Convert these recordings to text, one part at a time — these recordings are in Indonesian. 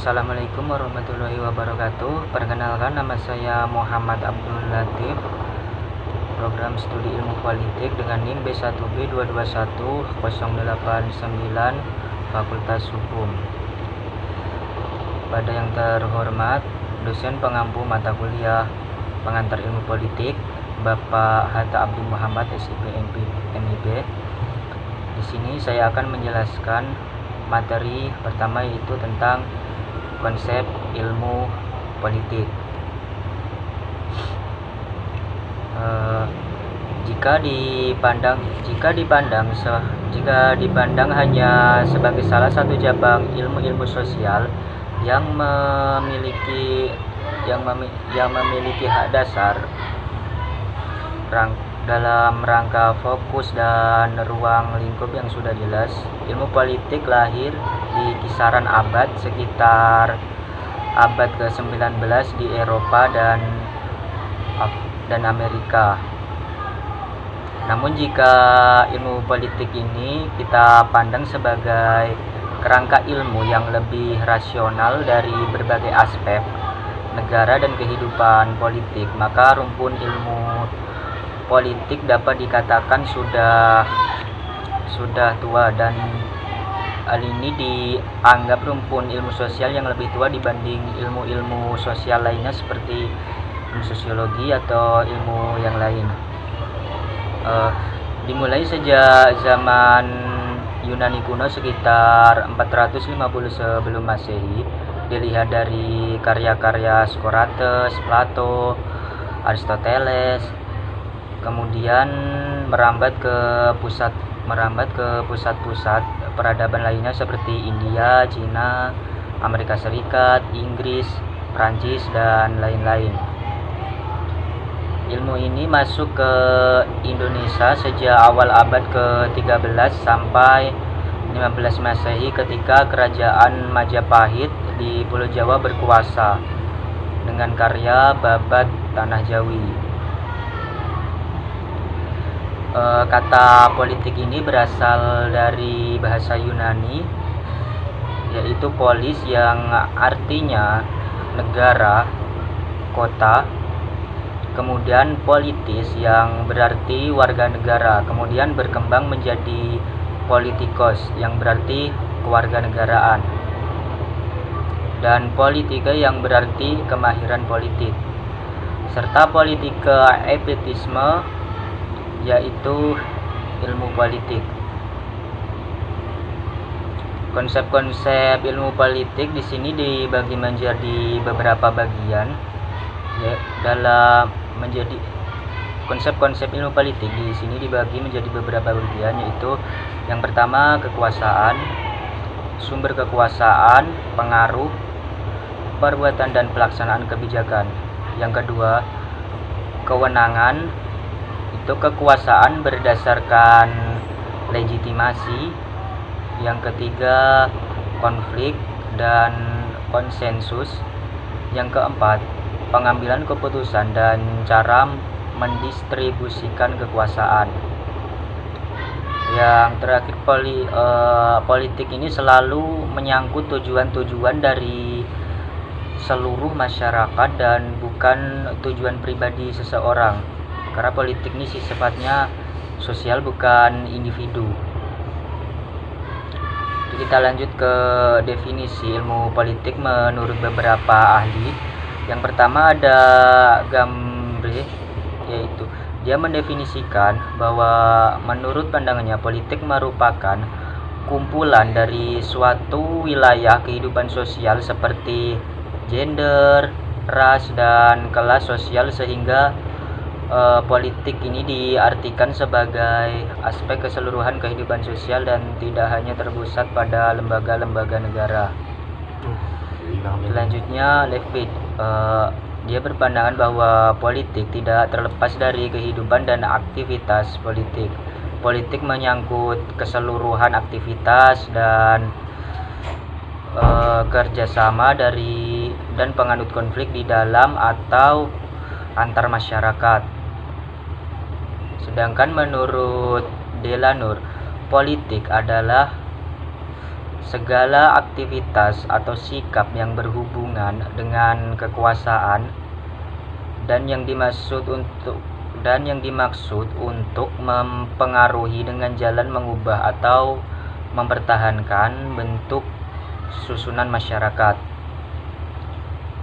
Assalamualaikum warahmatullahi wabarakatuh. Perkenalkan, nama saya Muhammad Abdul Latif. Program studi ilmu politik dengan NIM B1B221-089 Fakultas Hukum. Pada yang terhormat, dosen pengampu mata kuliah pengantar ilmu politik, Bapak Hatta Abdul Muhammad SIP MIB. Di sini saya akan menjelaskan materi pertama, yaitu tentang konsep ilmu politik. Jika dipandang hanya sebagai salah satu cabang ilmu sosial yang memiliki hak dasar dalam rangka fokus dan ruang lingkup yang sudah jelas, ilmu politik lahir di kisaran sekitar abad ke-19 di Eropa dan Amerika. Namun jika ilmu politik ini kita pandang sebagai kerangka ilmu yang lebih rasional dari berbagai aspek negara dan kehidupan politik, maka rumpun ilmu politik dapat dikatakan sudah tua, dan hal ini dianggap rumpun ilmu sosial yang lebih tua dibanding ilmu-ilmu sosial lainnya seperti ilmu sosiologi atau ilmu yang lain. Dimulai sejak zaman Yunani kuno sekitar 450 sebelum Masehi, dilihat dari karya-karya Socrates, Plato, Aristoteles, kemudian merambat ke pusat-pusat peradaban lainnya seperti India, Cina, Amerika Serikat, Inggris, Prancis, dan lain-lain. Ilmu ini masuk ke Indonesia sejak awal abad ke-13 sampai 15 Masehi ketika Kerajaan Majapahit di Pulau Jawa berkuasa dengan karya Babat Tanah Jawi. Kata politik ini berasal dari bahasa Yunani, yaitu polis yang artinya negara, kota, kemudian politis yang berarti warga negara, kemudian berkembang menjadi politikos yang berarti kewarganegaraan, dan politika yang berarti kemahiran politik, serta politika epitisme, yaitu ilmu politik. Konsep-konsep ilmu politik di sini dibagi menjadi beberapa bagian. Konsep-konsep ilmu politik di sini dibagi menjadi beberapa bagian, yaitu yang pertama kekuasaan, sumber kekuasaan, pengaruh, perbuatan dan pelaksanaan kebijakan. Yang kedua, kewenangan, itu kekuasaan berdasarkan legitimasi. Yang ketiga, konflik dan konsensus. Yang keempat, pengambilan keputusan dan cara mendistribusikan kekuasaan. Yang terakhir, politik ini selalu menyangkut tujuan-tujuan dari seluruh masyarakat dan bukan tujuan pribadi seseorang, karena politik ini sifatnya sosial, bukan individu. Kita lanjut ke definisi ilmu politik menurut beberapa ahli. Yang pertama ada Gambre, yaitu dia mendefinisikan bahwa menurut pandangannya politik merupakan kumpulan dari suatu wilayah kehidupan sosial seperti gender, ras, dan kelas sosial, sehingga politik ini diartikan sebagai aspek keseluruhan kehidupan sosial dan tidak hanya terpusat pada lembaga-lembaga negara. Selanjutnya, Lefebvre, dia berpandangan bahwa politik tidak terlepas dari kehidupan dan aktivitas politik. Politik menyangkut keseluruhan aktivitas dan kerjasama dan penganut konflik di dalam atau antar masyarakat. Sedangkan menurut Delanour, politik adalah segala aktivitas atau sikap yang berhubungan dengan kekuasaan dan yang dimaksud untuk mempengaruhi dengan jalan mengubah atau mempertahankan bentuk susunan masyarakat.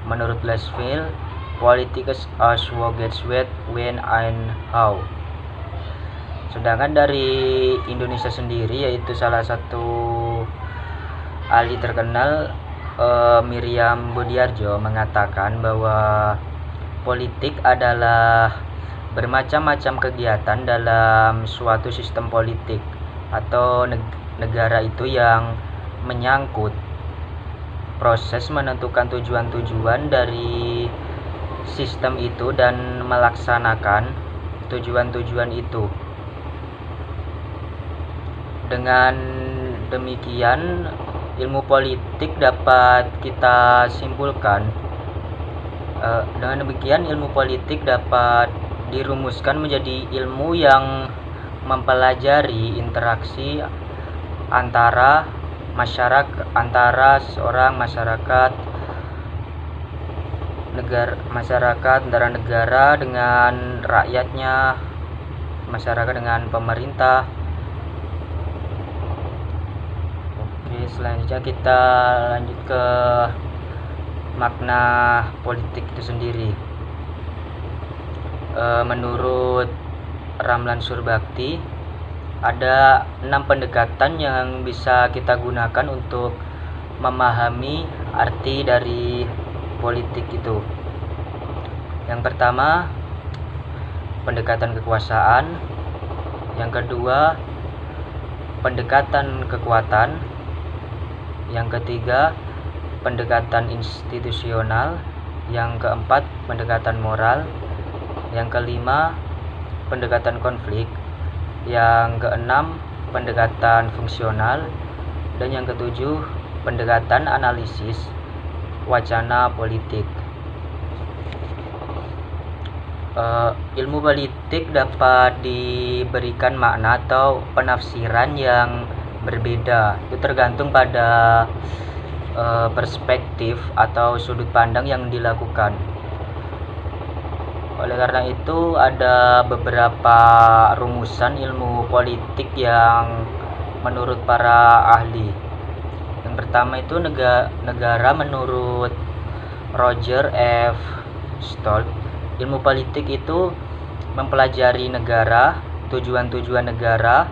Menurut Laswell, politics are what gets what, when, and how. Sedangkan dari Indonesia sendiri, yaitu salah satu ahli terkenal, Miriam Budiarjo, mengatakan bahwa politik adalah bermacam-macam kegiatan dalam suatu sistem politik atau negara itu yang menyangkut proses menentukan tujuan-tujuan dari sistem itu dan melaksanakan tujuan-tujuan itu. Dengan demikian, ilmu politik dapat kita simpulkan. Dengan demikian, ilmu politik dapat dirumuskan menjadi ilmu yang mempelajari interaksi antara antara negara dengan rakyatnya, masyarakat dengan pemerintah. Oke, selanjutnya kita lanjut ke makna politik itu sendiri. Menurut Ramlan Surbakti, ada 6 pendekatan yang bisa kita gunakan untuk memahami arti dari politik itu. Yang pertama, pendekatan kekuasaan. Yang kedua, pendekatan kekuatan. Yang ketiga, pendekatan institusional. Yang keempat, pendekatan moral. Yang kelima, pendekatan konflik. Yang keenam, pendekatan fungsional. Dan yang ketujuh, pendekatan analisis wacana politik. Ilmu politik dapat diberikan makna atau penafsiran yang berbeda. Itu tergantung pada perspektif atau sudut pandang yang dilakukan. Oleh karena itu, ada beberapa rumusan ilmu politik yang menurut para ahli. Yang pertama itu negara menurut Roger F. Stoltz. Ilmu politik itu mempelajari negara, tujuan-tujuan negara,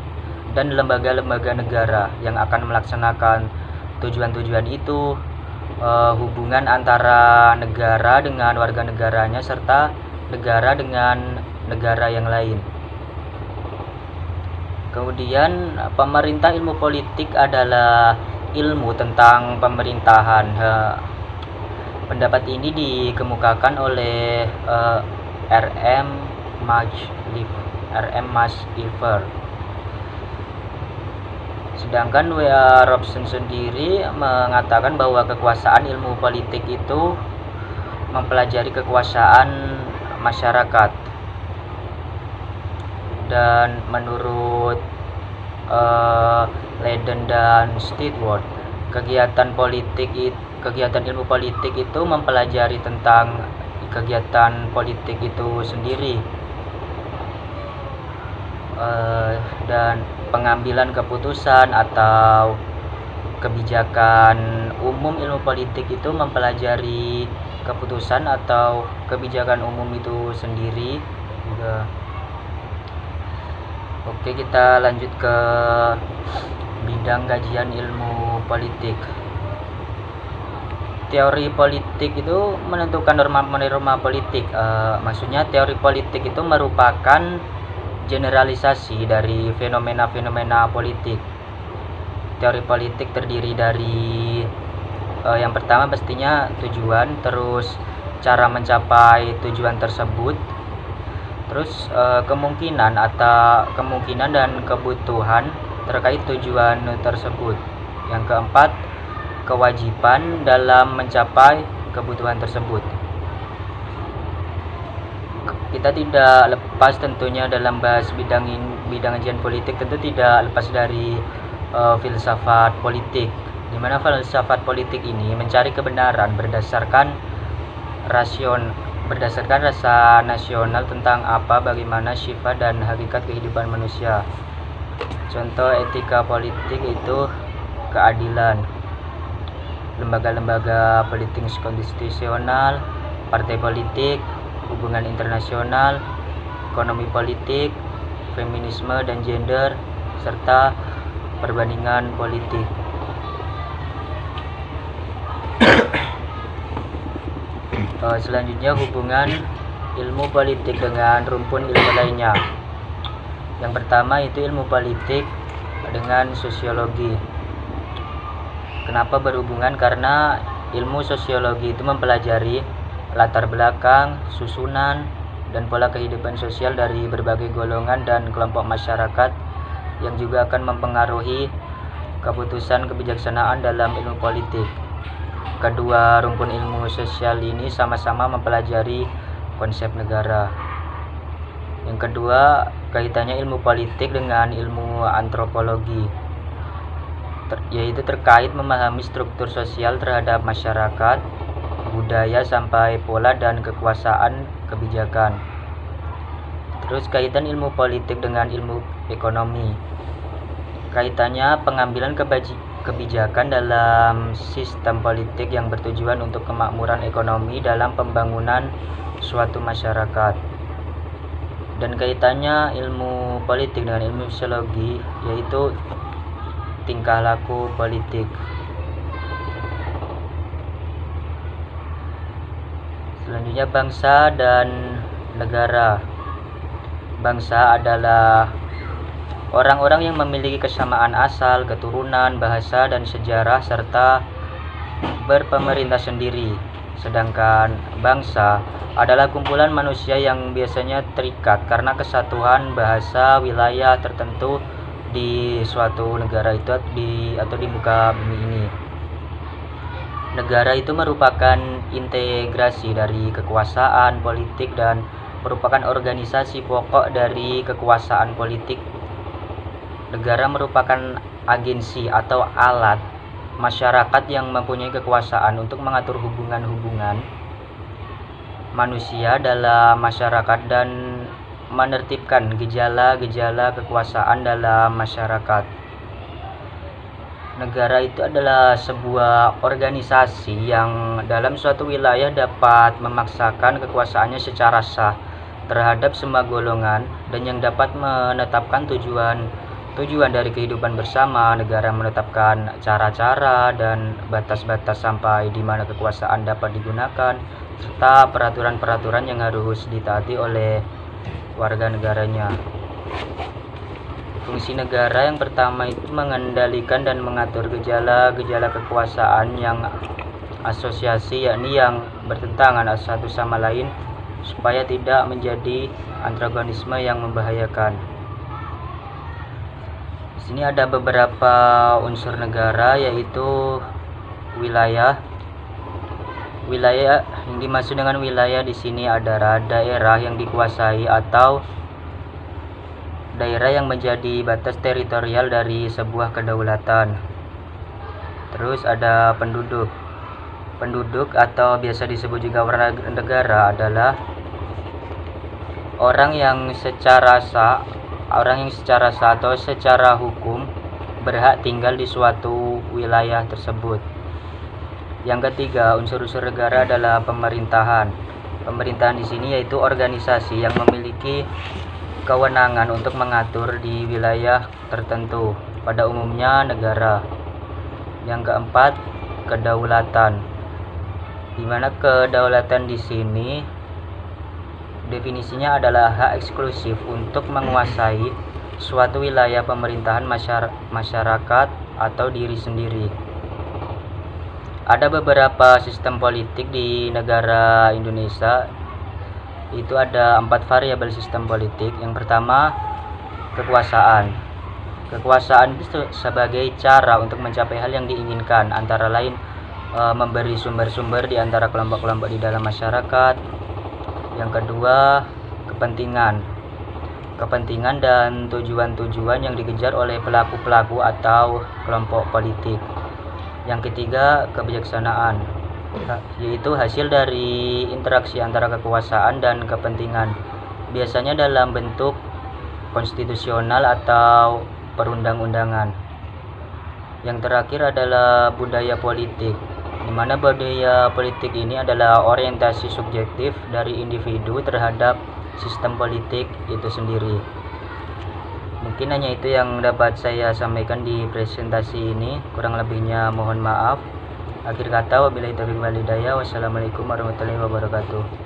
dan lembaga-lembaga negara yang akan melaksanakan tujuan-tujuan itu, hubungan antara negara dengan warga negaranya, serta negara dengan negara yang lain. Kemudian, pemerintah ilmu politik adalah ilmu tentang pemerintahan. Pendapat ini dikemukakan oleh R.M. Maslifter. Sedangkan W.A. Robson sendiri mengatakan bahwa kekuasaan ilmu politik itu mempelajari kekuasaan masyarakat. Dan menurut Leiden dan Stewart, kegiatan ilmu politik itu mempelajari tentang kegiatan politik itu sendiri, dan pengambilan keputusan atau kebijakan umum. Ilmu politik itu mempelajari keputusan atau kebijakan umum itu sendiri juga. Oke, kita lanjut ke bidang kajian ilmu politik. Teori politik itu menentukan norma politik. Maksudnya teori politik itu merupakan generalisasi dari fenomena-fenomena politik. Teori politik terdiri dari yang pertama pastinya tujuan, terus cara mencapai tujuan tersebut, terus kemungkinan dan kebutuhan terkait tujuan tersebut. Yang keempat, kewajiban dalam mencapai kebutuhan tersebut. Kita tidak lepas tentunya dalam bahas bidang kajian politik, tentu tidak lepas dari filsafat politik. di mana filsafat politik ini mencari kebenaran berdasarkan rasa nasional tentang bagaimana sifat dan hakikat kehidupan manusia. Contoh etika politik itu keadilan, lembaga-lembaga politik konstitusional, partai politik, hubungan internasional, ekonomi politik, feminisme dan gender, serta perbandingan politik. Selanjutnya hubungan ilmu politik dengan rumpun ilmu lainnya. Yang pertama itu ilmu politik dengan sosiologi. Kenapa berhubungan? Karena ilmu sosiologi itu mempelajari latar belakang, susunan, dan pola kehidupan sosial dari berbagai golongan dan kelompok masyarakat yang juga akan mempengaruhi keputusan kebijaksanaan dalam ilmu politik. Kedua rumpun ilmu sosial ini sama-sama mempelajari konsep negara. Yang kedua, kaitannya ilmu politik dengan ilmu antropologi, yaitu terkait memahami struktur sosial terhadap masyarakat, budaya sampai pola dan kekuasaan kebijakan. Terus kaitan ilmu politik dengan ilmu ekonomi. Kaitannya pengambilan kebijakan dalam sistem politik yang bertujuan untuk kemakmuran ekonomi dalam pembangunan suatu masyarakat. Dan kaitannya ilmu politik dengan ilmu sosiologi, yaitu tingkah laku politik. Selanjutnya bangsa dan negara. Bangsa adalah orang-orang yang memiliki kesamaan asal, keturunan, bahasa, dan sejarah serta berpemerintah sendiri. Sedangkan bangsa adalah kumpulan manusia yang biasanya terikat karena kesatuan bahasa wilayah tertentu di suatu negara itu atau di muka bumi ini. Negara itu merupakan integrasi dari kekuasaan politik dan merupakan organisasi pokok dari kekuasaan politik. Negara merupakan agensi atau alat masyarakat yang mempunyai kekuasaan untuk mengatur hubungan-hubungan manusia dalam masyarakat dan menertibkan gejala-gejala kekuasaan dalam masyarakat. Negara itu adalah sebuah organisasi yang dalam suatu wilayah dapat memaksakan kekuasaannya secara sah terhadap semua golongan dan yang dapat menetapkan tujuan dari kehidupan bersama. Negara menetapkan cara-cara dan batas-batas sampai di mana kekuasaan dapat digunakan serta peraturan-peraturan yang harus ditaati oleh warga negaranya. Fungsi negara yang pertama itu mengendalikan dan mengatur gejala-gejala kekuasaan yang asosiasi, yakni yang bertentangan satu sama lain supaya tidak menjadi antagonisme yang membahayakan. Di sini ada beberapa unsur negara, yaitu wilayah. Wilayah yang dimaksud dengan wilayah di sini adalah daerah yang dikuasai atau daerah yang menjadi batas teritorial dari sebuah kedaulatan. Terus ada penduduk. Penduduk atau biasa disebut juga warga negara adalah orang yang secara sah atau secara hukum berhak tinggal di suatu wilayah tersebut. Yang ketiga, unsur-unsur negara adalah pemerintahan. Pemerintahan di sini yaitu organisasi yang memiliki kewenangan untuk mengatur di wilayah tertentu, pada umumnya negara. Yang keempat, kedaulatan. Di mana kedaulatan di sini definisinya adalah hak eksklusif untuk menguasai suatu wilayah pemerintahan masyarakat atau diri sendiri. Ada beberapa sistem politik di negara Indonesia. Itu ada 4 variabel sistem politik. Yang pertama, kekuasaan. Kekuasaan itu sebagai cara untuk mencapai hal yang diinginkan, antara lain memberi sumber-sumber di antara kelompok-kelompok di dalam masyarakat. Yang kedua, kepentingan. Kepentingan dan tujuan-tujuan yang dikejar oleh pelaku-pelaku atau kelompok politik. Yang ketiga, kebijaksanaan, yaitu hasil dari interaksi antara kekuasaan dan kepentingan, biasanya dalam bentuk konstitusional atau perundang-undangan. Yang terakhir adalah budaya politik, di mana budaya politik ini adalah orientasi subjektif dari individu terhadap sistem politik itu sendiri. Mungkin hanya itu yang dapat saya sampaikan di presentasi ini, kurang lebihnya mohon maaf. Akhir kata, wabillahi taufiq wal hidayah. Wassalamualaikum warahmatullahi wabarakatuh.